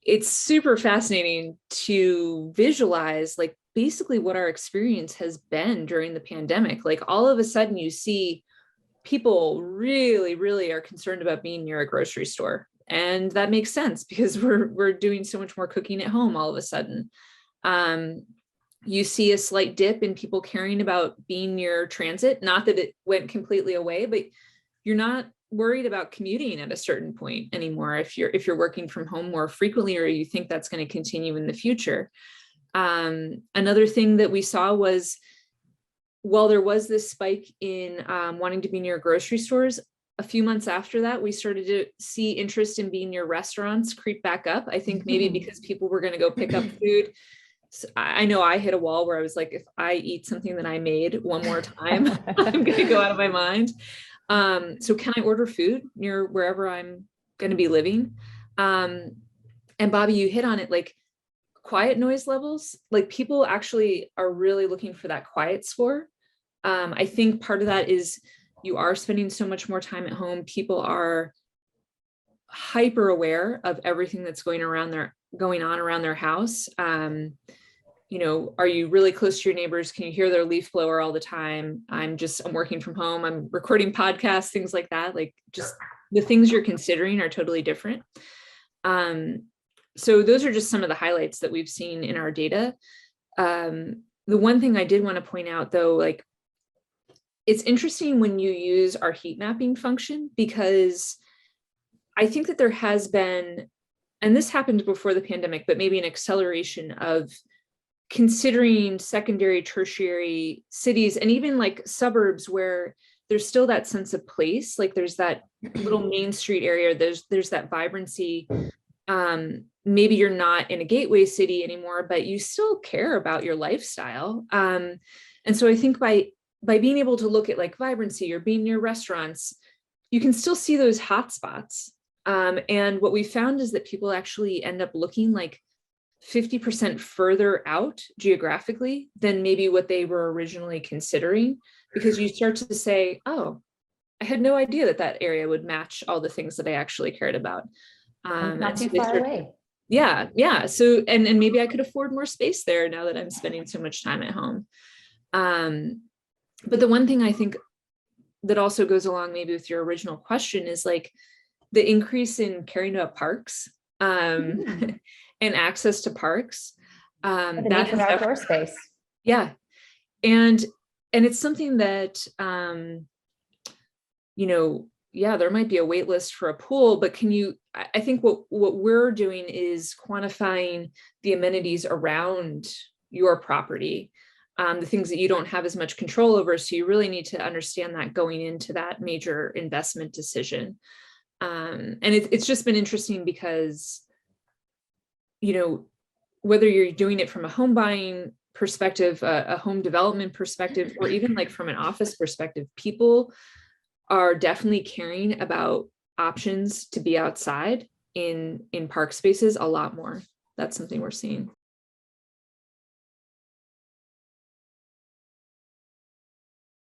it's super fascinating to visualize like basically what our experience has been during the pandemic. Like all of a sudden you see people really, really are concerned about being near a grocery store. And that makes sense because we're doing so much more cooking at home all of a sudden. You see a slight dip in people caring about being near transit. Not that it went completely away, but you're not worried about commuting at a certain point anymore if you're working from home more frequently, or you think that's going to continue in the future. Another thing that we saw was, while there was this spike in wanting to be near grocery stores, a few months after that, we started to see interest in being near restaurants creep back up. I think maybe because people were going to go pick up food. So I know I hit a wall where I was like, if I eat something that I made one more time, I'm going to go out of my mind. So can I order food near wherever I'm going to be living? And Bobby, you hit on it, like quiet noise levels, like people actually are really looking for that quiet score. I think part of that is you are spending so much more time at home. People are hyper aware of everything that's going on around their house. You know, are you really close to your neighbors? Can you hear their leaf blower all the time? I'm working from home. I'm recording podcasts, things like that. Like just the things you're considering are totally different. So those are just some of the highlights that we've seen in our data. The one thing I did want to point out though, like it's interesting when you use our heat mapping function, because I think that there has been, and this happened before the pandemic, but maybe an acceleration of considering secondary, tertiary cities and even like suburbs where there's still that sense of place. Like there's that little main street area, there's that vibrancy. Maybe you're not in a gateway city anymore, but you still care about your lifestyle. And so I think by being able to look at like vibrancy or being near restaurants, you can still see those hot spots. And what we found is that people actually end up looking like 50% further out geographically than maybe what they were originally considering, because you start to say, oh, I had no idea that area would match all the things that I actually cared about. Not too far away. Yeah. So, and maybe I could afford more space there now that I'm spending so much time at home. But the one thing I think that also goes along maybe with your original question is like the increase in caring about parks and access to parks. The need for outdoor space. Yeah. And it's something that, you know, yeah, there might be a wait list for a pool, but I think what we're doing is quantifying the amenities around your property, the things that you don't have as much control over. So you really need to understand that going into that major investment decision. And it's just been interesting because, you know, whether you're doing it from a home buying perspective, a home development perspective, or even like from an office perspective, people are definitely caring about options to be outside in park spaces a lot more. That's something we're seeing.